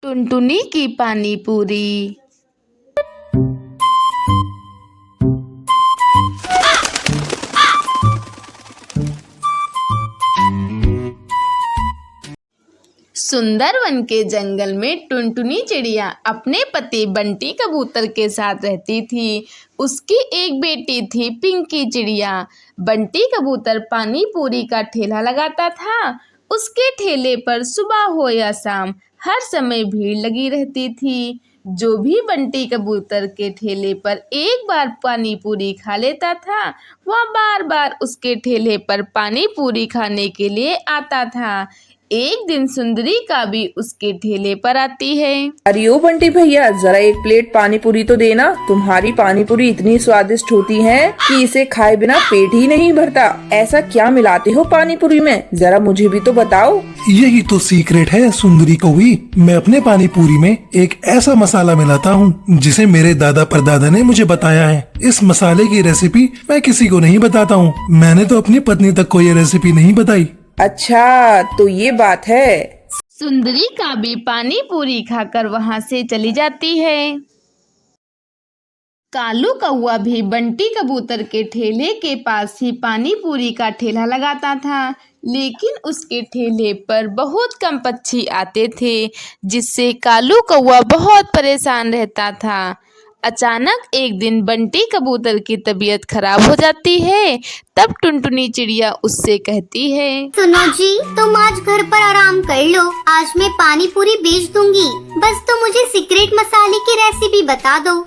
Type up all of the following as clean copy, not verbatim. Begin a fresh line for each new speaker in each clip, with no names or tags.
टुनटुनी की पानी पूरी। सुंदर वन के जंगल में टुनटुनी चिड़िया अपने पति बंटी कबूतर के साथ रहती थी। उसकी एक बेटी थी पिंकी चिड़िया। बंटी कबूतर पानी पूरी का ठेला लगाता था। उसके ठेले पर सुबह हो या शाम हर समय भीड़ लगी रहती थी। जो भी बंटी कबूतर के ठेले पर एक बार पानी पूरी खा लेता था, वह बार बार उसके ठेले पर पानी पूरी खाने के लिए आता था। एक दिन सुंदरी का भी उसके ठेले पर आती है।
अरे ओ बंटी भैया, जरा एक प्लेट पानी पूरी तो देना। तुम्हारी पानी पूरी इतनी स्वादिष्ट होती है कि इसे खाए बिना पेट ही नहीं भरता। ऐसा क्या मिलाते हो पानी पूरी में, जरा मुझे भी तो बताओ।
यही तो सीक्रेट है सुंदरी कौवी। मैं अपने पानी पूरी में एक ऐसा मसाला मिलाता हूँ जिसे मेरे दादा परदादा ने मुझे बताया है। इस मसाले की रेसिपी मैं किसी को नहीं बताता हूँ। मैंने तो अपनी पत्नी तक को ये रेसिपी नहीं बताई।
अच्छा, तो ये बात है।
सुंदरी का भी पानी पूरी खाकर वहां से चली जाती है। कालू कौवा भी बंटी कबूतर के ठेले के पास ही पानी पूरी का ठेला लगाता था, लेकिन उसके ठेले पर बहुत कम पक्षी आते थे, जिससे कालू कौवा बहुत परेशान रहता था। अचानक एक दिन बंटी कबूतर की तबीयत खराब हो जाती है। तब टुनटुनी चिड़िया उससे कहती है,
सुनो जी, तुम आज घर पर आराम कर लो। आज मैं पानी पूरी बेच दूंगी। बस तुम मुझे सीक्रेट मसाले की रेसिपी बता दो।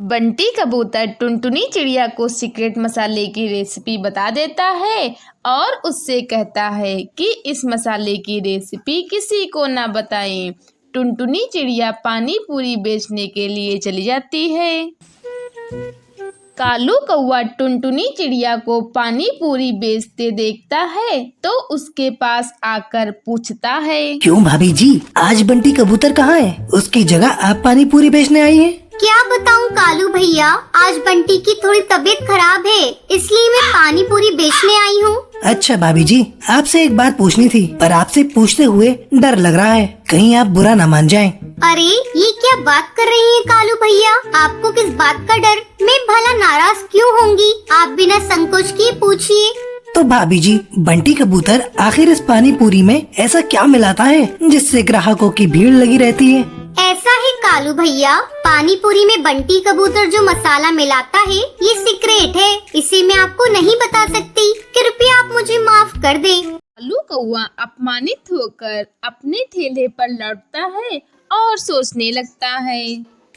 बंटी कबूतर टुनटुनी चिड़िया को सीक्रेट मसाले की रेसिपी बता देता है और उससे कहता है कि इस मसाले की रेसिपी किसी को ना बताएं। टुनटुनी चिड़िया पानी पूरी बेचने के लिए चली जाती है। कालू कौवा टुनटुनी चिड़िया को पानी पूरी बेचते देखता है तो उसके पास आकर पूछता है,
क्यों भाभी जी, आज बंटी कबूतर कहाँ है? उसकी जगह आप पानी पूरी बेचने आई हैं?
क्या बताऊं कालू भैया, आज बंटी की थोड़ी तबीयत खराब है, इसलिए मैं पानी पूरी बेचने आई हूँ।
अच्छा भाभी जी, आपसे एक बात पूछनी थी, पर आपसे पूछते हुए डर लग रहा है, कहीं आप बुरा न मान जाएं।
अरे ये क्या बात कर रही हैं कालू भैया, आपको किस बात का डर? मैं भला नाराज क्यों होंगी? आप बिना संकोच किए पूछिए।
तो भाभी जी, बंटी कबूतर आखिर इस पानी पूरी में ऐसा क्या मिलाता है जिससे ग्राहकों की भीड़ लगी रहती है?
ऐसा है कालू भैया, पानी पूरी में बंटी कबूतर जो मसाला मिलाता है ये सीक्रेट है, इसे मैं आपको नहीं बता सकती। कृपया आप मुझे माफ कर दें।
कालू कौवा अपमानित होकर अपने ठेले पर लौटता है और सोचने लगता है,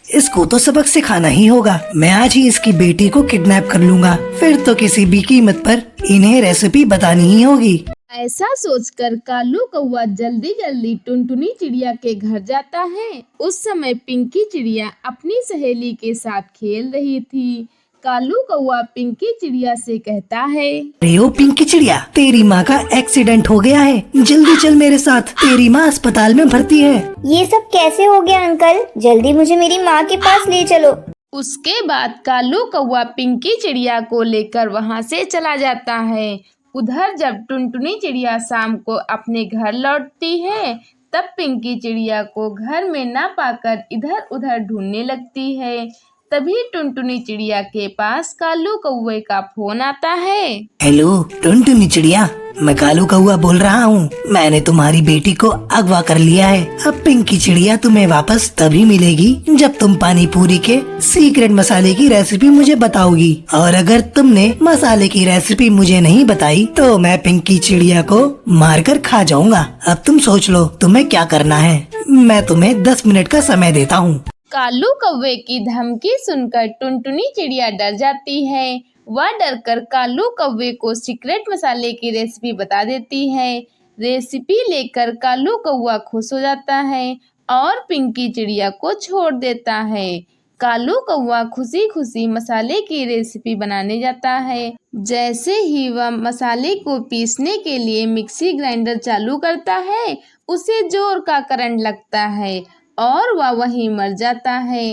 इसको तो सबक सिखाना ही होगा। मैं आज ही इसकी बेटी को किडनैप कर लूंगा, फिर तो किसी भी कीमत पर इन्हें रेसिपी बतानी ही होगी।
ऐसा सोचकर कालू कौवा जल्दी जल्दी टुनटुनी चिड़िया के घर जाता है। उस समय पिंकी चिड़िया अपनी सहेली के साथ खेल रही थी। कालू कौवा पिंकी चिड़िया से कहता है,
अरे ओ पिंकी चिड़िया, तेरी माँ का एक्सीडेंट हो गया है, जल्दी चल मेरे साथ, तेरी माँ अस्पताल में भर्ती है।
ये सब कैसे हो गया अंकल? जल्दी मुझे मेरी माँ के पास ले चलो।
उसके बाद कालू कौवा पिंकी चिड़िया को लेकर वहां से चला जाता है। उधर जब टुनटुनी चिड़िया शाम को अपने घर लौटती है, तब पिंकी चिड़िया को घर में न पाकर इधर उधर ढूंढने लगती है। तभी टुनटुनी चिड़िया के पास कालू कौवे का फोन आता है।
हेलो टुनटुनी चिड़िया, मैं कालू कौवा बोल रहा हूँ। मैंने तुम्हारी बेटी को अगवा कर लिया है। अब पिंकी चिड़िया तुम्हें वापस तभी मिलेगी जब तुम पानी पूरी के सीक्रेट मसाले की रेसिपी मुझे बताओगी, और अगर तुमने मसाले की रेसिपी मुझे नहीं बताई तो मैं पिंकी चिड़िया को मारकर खा जाऊंगा। अब तुम सोच लो तुम्हें क्या करना है। मैं तुम्हें 10 मिनट का समय देता हूँ।
कालू कौवे की धमकी सुनकर टुनटुनी चिड़िया डर जाती है। वह डरकर कालू कौवे को सीक्रेट मसाले की रेसिपी बता देती है। रेसिपी लेकर कालू कौवा खुश हो जाता है और पिंकी चिड़िया को छोड़ देता है। कालू कौवा खुशी खुशी मसाले की रेसिपी बनाने जाता है। जैसे ही वह मसाले को पीसने के लिए मिक्सी ग्राइंडर चालू करता है, उसे जोर का करंट लगता है और वह वहीं मर जाता है।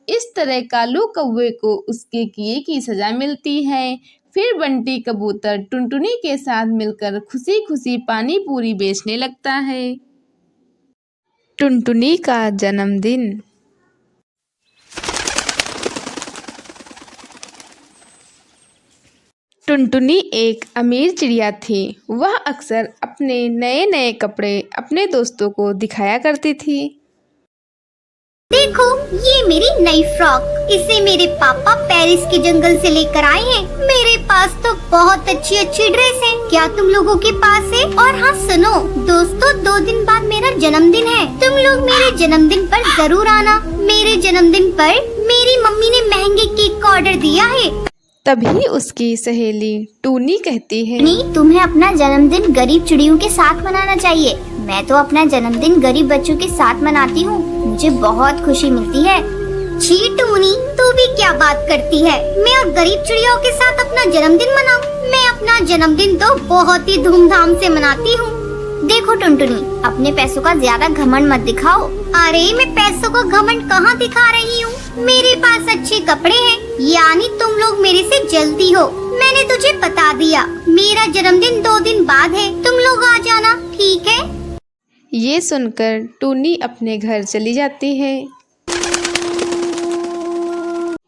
इस तरह कालू कौवे को उसके किए की सजा मिलती है। फिर बंटी कबूतर टुनटुनी के साथ मिलकर खुशी खुशी पानी पूरी बेचने लगता है। टुनटुनी का जन्मदिन। टुनटुनी एक अमीर चिड़िया थी। वह अक्सर अपने नए नए कपड़े अपने दोस्तों को दिखाया करती थी।
देखो, ये मेरी नई फ्रॉक, इसे मेरे पापा पेरिस के जंगल से लेकर आए हैं। मेरे पास तो बहुत अच्छी अच्छी ड्रेस है, क्या तुम लोगों के पास है? और हाँ सुनो दोस्तों, 2 दिन बाद मेरा जन्मदिन है, तुम लोग मेरे जन्मदिन पर जरूर आना। मेरे जन्मदिन पर मेरी मम्मी ने महंगे केक का ऑर्डर दिया है।
तभी उसकी सहेली टूनी कहती है,
तुम्हें अपना जन्मदिन गरीब चिड़ियों के साथ मनाना चाहिए। मैं तो अपना जन्मदिन गरीब बच्चों के साथ मनाती हूँ, मुझे बहुत खुशी मिलती है। छी टूनी, तू भी क्या बात करती है? मैं और गरीब चिड़ियों के साथ अपना जन्मदिन मनाऊं? मैं अपना जन्मदिन तो बहुत ही धूमधाम से मनाती हूँ। देखो टुनटुनी, अपने पैसों का ज्यादा घमंड मत दिखाओ। अरे मैं पैसों का घमंड कहाँ दिखा रही हूँ? मेरे पास अच्छे कपड़े हैं, यानी तुम लोग मेरे से जलती हो। मैंने तुझे बता दिया, मेरा जन्मदिन 2 दिन बाद है, तुम लोग आ जाना, ठीक है?
ये सुनकर टूनी अपने घर चली जाती है।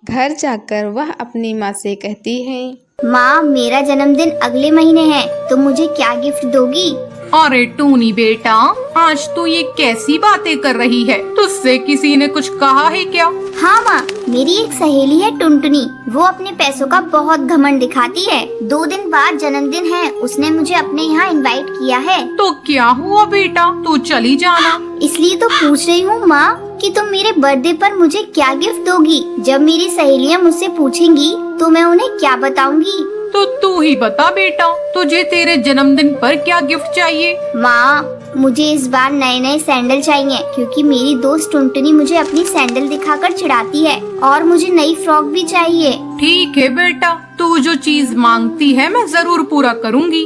घर जाकर वह अपनी माँ से कहती है,
माँ, मेरा जन्मदिन अगले महीने है, तुम मुझे क्या गिफ्ट दोगी?
अरे टूनी बेटा, आज तू ये कैसी बातें कर रही है? तुझसे किसी ने कुछ कहा है क्या?
हाँ माँ, मेरी एक सहेली है टुनटुनी, वो अपने पैसों का बहुत घमंड दिखाती है। 2 दिन बाद जन्मदिन है, उसने मुझे अपने यहाँ इनवाइट किया है।
तो क्या हुआ बेटा, तू चली जाना।
इसलिए तो पूछ रही हूँ माँ कि तुम मेरे बर्थडे पर मुझे क्या गिफ्ट दोगी? जब मेरी सहेलियाँ मुझसे पूछेंगी तो मैं उन्हें क्या बताऊंगी?
तो तू ही बता बेटा, तुझे तेरे जन्मदिन पर क्या गिफ्ट चाहिए?
माँ, मुझे इस बार नए नए सैंडल चाहिए, क्योंकि मेरी दोस्त टुनटुनी मुझे अपनी सैंडल दिखाकर चिढ़ाती है, और मुझे नई फ्रॉक भी चाहिए।
ठीक है बेटा, तू जो चीज मांगती है मैं जरूर पूरा करूँगी।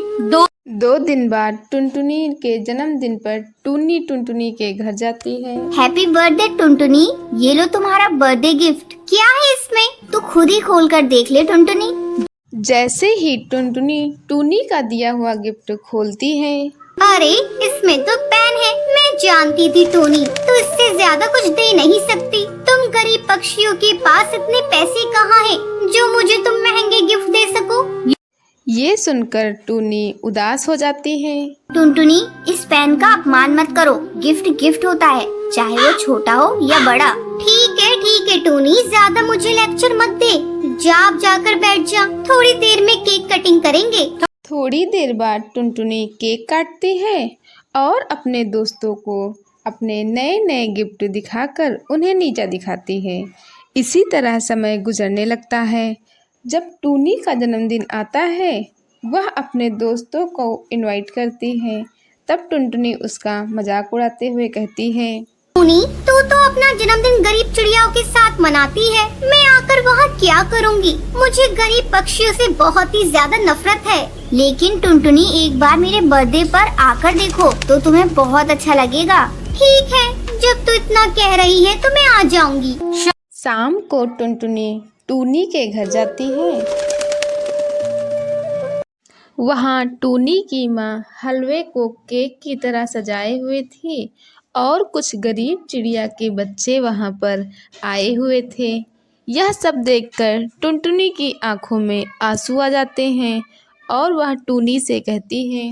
2 दिन बाद टुनटुनी के जन्मदिन पर टूनी टुनटुनी के घर जाती है।
हैप्पी बर्थडे टुनटुनी, ये लो तुम्हारा बर्थडे गिफ्ट। क्या है इसमें? तू खुद ही खोल कर देख ले टुनटुनी।
जैसे ही टुनटुनी टूनी का दिया हुआ गिफ्ट खोलती है,
अरे इसमें तो पेन है। मैं जानती थी टोनी, तू इससे ज्यादा कुछ दे नहीं सकती। तुम गरीब पक्षियों के पास इतने पैसे कहाँ हैं जो मुझे तुम महंगे गिफ्ट दे सको?
ये सुनकर टूनी उदास हो जाती है।
टुनटुनी, इस पेन का अपमान मत करो। गिफ्ट गिफ्ट होता है, चाहे वो छोटा हो या बड़ा। ठीक है टोनी, ज्यादा मुझे लेक्चर मत दे। जा, आप जाकर बैठ जा, थोड़ी देर में केक कटिंग करेंगे।
थोड़ी देर बाद टुनटुनी केक काटती है और अपने दोस्तों को अपने नए नए गिफ्ट दिखाकर उन्हें नीचा दिखाती है। इसी तरह समय गुजरने लगता है। जब टूनी का जन्मदिन आता है, वह अपने दोस्तों को इनवाइट करती है। तब टुनटुनी उसका मजाक उड़ाते हुए कहती है,
टूनी, तू तो अपना जन्मदिन गरीब चिड़ियाओं के साथ मनाती है, मैं आकर वहाँ क्या करूँगी? मुझे गरीब पक्षियों से बहुत ही ज्यादा नफरत है। लेकिन टुनटुनी, एक बार मेरे बर्थडे पर आकर देखो तो तुम्हें बहुत अच्छा लगेगा। ठीक है, जब तू इतना कह रही है तो मैं आ जाऊंगी।
शाम को टुनटुनी टूनी के घर जाती है। वहाँ टूनी की माँ हलवे को केक की तरह सजाए हुए थी और कुछ गरीब चिड़िया के बच्चे वहाँ पर आए हुए थे। यह सब देखकर टुनटुनी की आंखों में आंसू आ जाते हैं और वह टूनी से कहती है,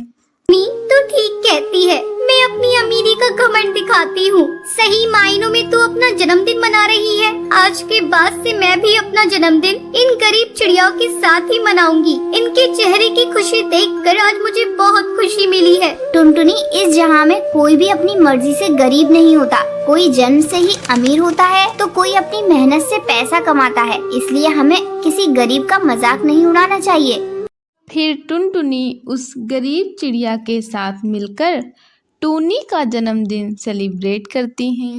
तू ठीक कहती है, मैं अपनी अमीरी का घमंड दिखाती हूँ। सही मायनों में तू अपना जन्मदिन मना रही है। आज के बाद से मैं भी अपना जन्मदिन इन गरीब चिड़ियाओं के साथ ही मनाऊंगी। इनके चेहरे की खुशी देखकर आज मुझे बहुत खुशी मिली है। टुनटुनी, इस जहाँ में कोई भी अपनी मर्जी से गरीब नहीं होता। कोई जन्म से ही अमीर होता है तो कोई अपनी मेहनत से पैसा कमाता है। इसलिए हमें किसी गरीब का मजाक नहीं उड़ाना चाहिए।
फिर टुनटुनी उस गरीब चिड़िया के साथ मिलकर टूनी का जन्मदिन सेलिब्रेट करती हैं।